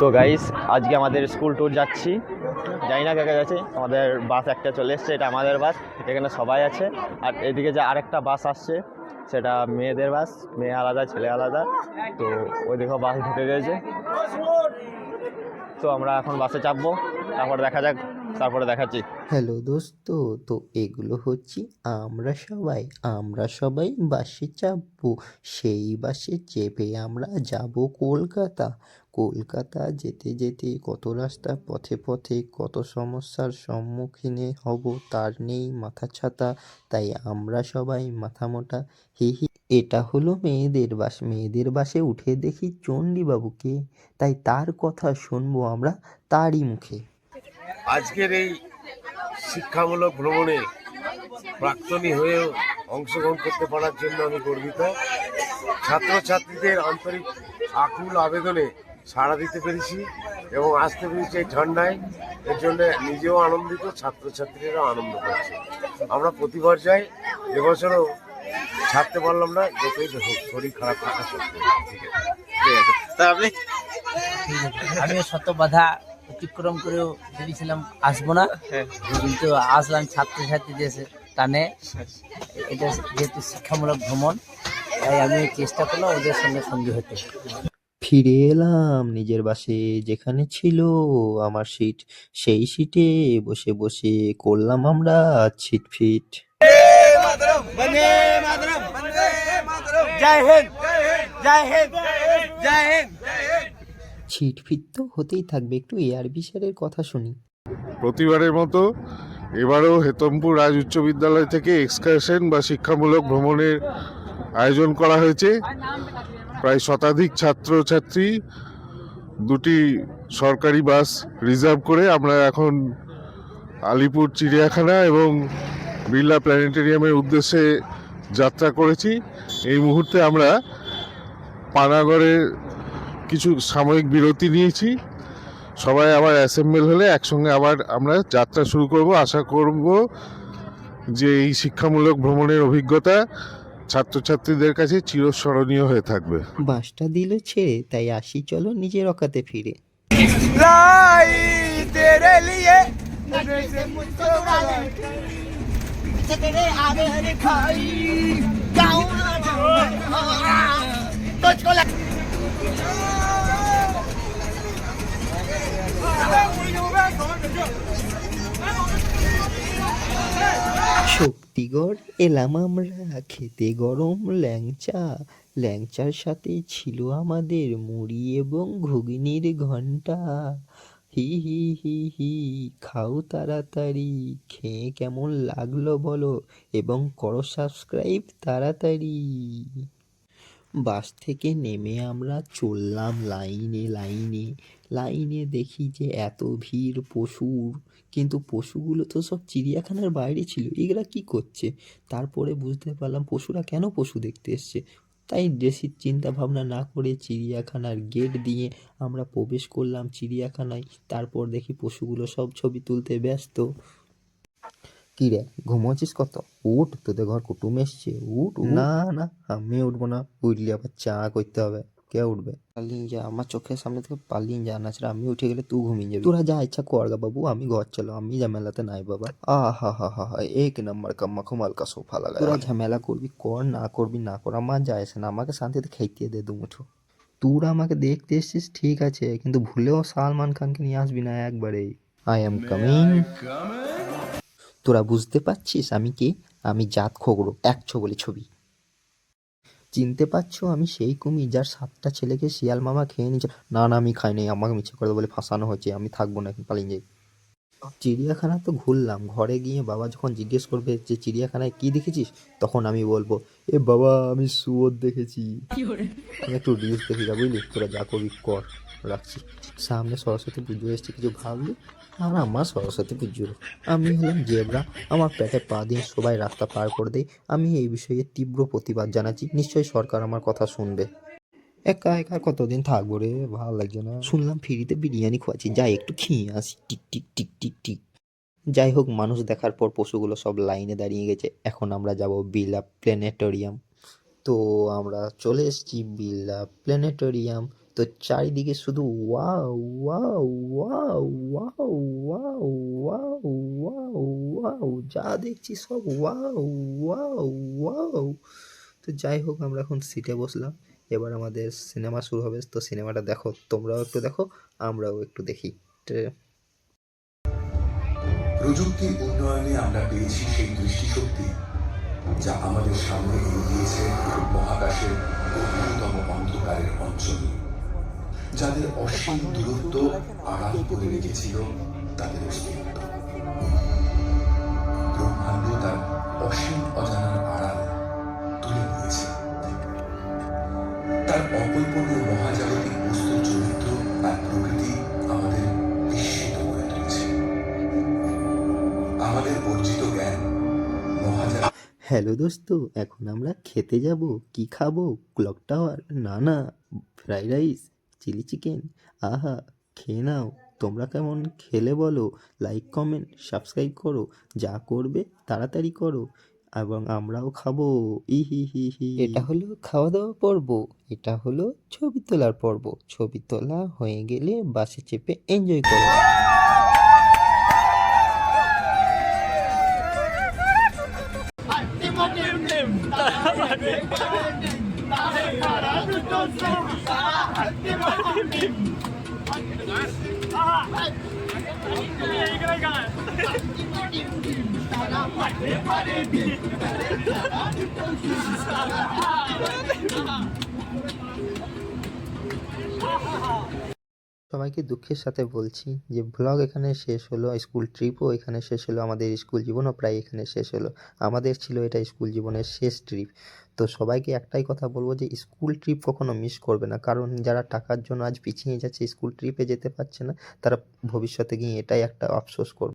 তো গাইস আজকে আমাদের স্কুল ট্যুর যাচ্ছি, জানি না কাকে যাচ্ছে। আমাদের বাস একটা চলে এসছে, এটা আমাদের বাস, এখানে সবাই আছে। আর এদিকে যে আরেকটা বাস আসছে সেটা মেয়েদের বাস, মেয়ে আলাদা ছেলে আলাদা। তো ওই দেখো বাস ঢুকে গেছে। তো আমরা এখন বাসে চাপবো, তারপরে দেখা যাক, তারপরে দেখাচ্ছি। হ্যালো দোস্ত, তো এগুলো হচ্ছে আমরা সবাই বাসে চাপবো। সেই বাসে চেপে আমরা যাব কলকাতা। কলকাতা যেতে যেতে কত রাস্তা পথে পথে কত সমস্যার সম্মুখীন হব তার নেই মাথা ছাতা। তাই আমরা সবাই মাথা মোটা, হি হি। এটা হলো মেয়েদের বাস, মেয়েদের বাসে উঠে দেখি চণ্ডীবাবুকে, তাই তার কথা শুনবো আমরা তারই মুখে। আজকের এই শিক্ষামূলক ভ্রমণে প্রাক্তনী হয়েও অংশগ্রহণ করতে পারার জন্য আমি গর্বিত। ছাত্রছাত্রীদের আন্তরিক আকুল আবেদনে সাড়া দিতে পেরেছি এবং আসতে পেরেছি এই ঠান্ডায়। এর জন্য নিজেও আনন্দিত, ছাত্রছাত্রীরাও আনন্দ পাচ্ছে। আমরা প্রতিবার যাই, এবছরও ছাড়তে পারলাম না, যতই হোক শরীর খারাপ থাকা সত্ত্বেও। ঠিক আছে, তা আপনি? আমি শত বাধা অতিক্রম করেও ভেবেছিলাম আসবো না, কিন্তু আসলাম ছাত্রছাত্রীদের টানে। এটা যেহেতু শিক্ষামূলক ভ্রমণ, তাই আমি চেষ্টা করলাম ওদের সঙ্গে সঙ্গী হতে। ফিরে এলাম নিজের বাসে, যেখানে ছিল আমার সিট। সেই সিটে বসে বসে করলাম আমরা ছিটফিট। ছিটফিট তো হতেই থাকবে, একটু এআরবি স্যারের কথা শুনি। প্রতিবারের মতো এবারও হেতমপুর রাজ উচ্চ বিদ্যালয় থেকে এক্সকারশন বা শিক্ষামূলক ভ্রমণের আয়োজন করা হয়েছে। প্রায় শতাধিক ছাত্রছাত্রী, দুটি সরকারি বাস রিজার্ভ করে আমরা এখন আলিপুর চিড়িয়াখানা এবং বিড়লা প্ল্যানেটেরিয়ামের উদ্দেশ্যে যাত্রা করেছি। এই মুহূর্তে আমরা পানাগড়ে কিছু সাময়িক বিরতি নিয়েছি। সবাই আবার অ্যাসেম্বল হলে একসঙ্গে আবার আমরা যাত্রা শুরু করব। আশা করব যে এই শিক্ষামূলক ভ্রমণের অভিজ্ঞতা ছাত্রছাত্রীদের কাছে চিরস্মরণীয় হয়ে থাকবে। বাসটা দিল ছেড়ে, তাই আসি চলো নিজের অকাতে ফিরে। শক্তিগড় এলাম আমরা, খেতে গরম ল্যাংচা। ল্যাংচার সাথে ছিল আমাদের মুড়ি এবং ঘুগনির ঘন্টা। হি হি হি হি, খাও তাড়াতাড়ি, খেয়ে কেমন লাগলো বলো এবং করো সাবস্ক্রাইব তাড়াতাড়ি। বাস থেকে নেমে আমরা চললাম লাইনে লাইনে লাইনে, দেখি যে এত ভিড় পশুর, কিন্তু পশুগুলো তো সব চিড়িয়াখানার বাইরে ছিল, এগুলা কি করছে? তারপরে বুঝতে পারলাম পশুরা কেন পশু দেখতে এসছে। তাই বেশি চিন্তা ভাবনা না করে চিড়িয়াখানার গেট দিয়ে আমরা প্রবেশ করলাম চিড়িয়াখানায়। তারপর দেখি পশুগুলো সব ছবি তুলতে ব্যস্ত। কি রে, ঘুমোচ্ছিস কত? উঠ, তোদের ঘর কুটুম এসছে, উঠ। না না, আমি উঠবো না, উঠলে আবার চা করতে হবে। কে উঠবে? পালিয়ে যা, আমার চোখের সামনে থেকে পালিয়ে যা, না ছাড়া আমি উঠে গেলে তুই ঘুমিয়ে যাবি। তোরা যা ইচ্ছা কর গা বাবু, আমি ঘর চলো, আমি ঝামেলাতে নাই বাবা। হা হা হা হা, এক নম্বর का मखमल का सोफा लगा। তোরা ঝামেলা করবি কর, না করবি না কর, আমার যায় আসে না, আমাকে শান্তিতে খাইতে দে দুমুঠো। তোরা আমাকে দেখতে এসছিস ঠিক আছে, কিন্তু ভুলেও সালমান খানকে নিয়ে আসবি না একবারেই। I am coming. তোরা বুঝতে পারছিস আমি কে? আমি জাত খোগড়ো, ১০০ বলে ছবি। চিনতে পারছো আমি সেই কুমির যার ৭টা ছেলেকে শিয়াল মামা খেয়ে নিচ্ছে? না না, আমি খাই নাই, আমাকে মিছে করে বলে ফাঁসানো হচ্ছে, আমি থাকবো না, এখন পালিয়ে যাই। চিড়িয়াখানা তো ঘুরলাম, ঘরে গিয়ে বাবা যখন জিজ্ঞেস করবে যে চিড়িয়াখানায় কি দেখেছিস, তখন আমি বলবো, এ বাবা আমি শুয়োর দেখেছি। আমি একটু রিলস দেখি যা, বুঝলি? তোরা যা করবি কর, রাখছি। সামনে সরস্বতী পুজো এসছে, কিছু ভাবলি? আর আমার সরস্বতী পুজো, আমি হলাম জেব্রা, আমার পেটে পা দিয়ে সবাই রাস্তা পার করে দেয়। আমি এই বিষয়ে তীব্র প্রতিবাদ জানাচ্ছি, নিশ্চয়ই সরকার আমার কথা শুনবে। একা একা কতদিন থাকবো রে, ভালো লাগছে না। শুনলাম ফ্রিতে বিরিয়ানি খোয়াচ্ছি, যাই একটু খেয়ে আসি। Tick tick tick tick tick. যাই হোক, মানুষ দেখার পর পশুগুলো সব লাইনে দাঁড়িয়ে গেছে। এখন আমরা যাব বিড়লা প্ল্যানেটোরিয়াম। তো আমরা চলে এসেছি বিড়লা প্ল্যানেটোরিয়াম। তো চারিদিকে শুধু wow wow wow wow wow wow wow wow, যা দেখছি সব ওয়াও ওয়াও ওয়াও। তো যাই হোক, আমরা এখন সিটে বসলাম, এবার আমাদের সিনেমা শুরু হবে। তো সিনেমাটা দেখো, তোমরাও একটু দেখো, আমরাও একটু দেখি। প্রযুক্তির উন্নয়নে আমরা পেয়েছি সেই দৃষ্টিশক্তি যা আমাদের সামনে এনে দিয়েছে মহাকাশের গভীরতম অন্ধকারের অঞ্চল, যাদের অসীম দূরত্ব আড়াল করে রেখেছিল তাদের অস্তিত্ব। ব্রহ্মাণ্ড তার অসীম অজানার আড়াল তুলে নিয়েছে। তার অকল্পনীয় মহাজাগতিক বস্তুর চরিত্র আর প্রকৃতি আমাদের বিস্মিত করে তুলছে। আমাদের অর্জিত জ্ঞান মহাজাগতিক। হ্যালো দোস্ত, এখন আমরা খেতে যাব। কি খাবো? Clock tower? না, ফ্রাইড রাইস, চিলি চিকেন। আহা, খেয়ে নাও। তোমরা কেমন খেলে বলো, লাইক কমেন্ট সাবস্ক্রাইব করো, যা করবে তাড়াতাড়ি করো, এবং আমরাও খাবো। হি। এটা হলো খাওয়া দাওয়া পর্ব, এটা হলো ছবি তোলার পর্ব। ছবি তোলা হয়ে গেলে বাসে চেপে এনজয় করো। সবাইকে দুঃখের সাথে বলছি যে ব্লগ এখানে শেষ হলো, স্কুল ট্রিপও এখানে শেষ হলো, আমাদের স্কুল জীবনও প্রায় এখানে শেষ হলো। আমাদের ছিল এটা স্কুল জীবনের শেষ ট্রিপ। তো সবাইকে একটাই কথা বলবো যে স্কুল ট্রিপ কখনো মিস করবে না, কারণ যারা টাকার জন্য আজ পিছিয়ে যাচ্ছে, স্কুল ট্রিপে যেতে পারছে না, তারা ভবিষ্যতে গিয়ে এটাই একটা আফসোস করবে।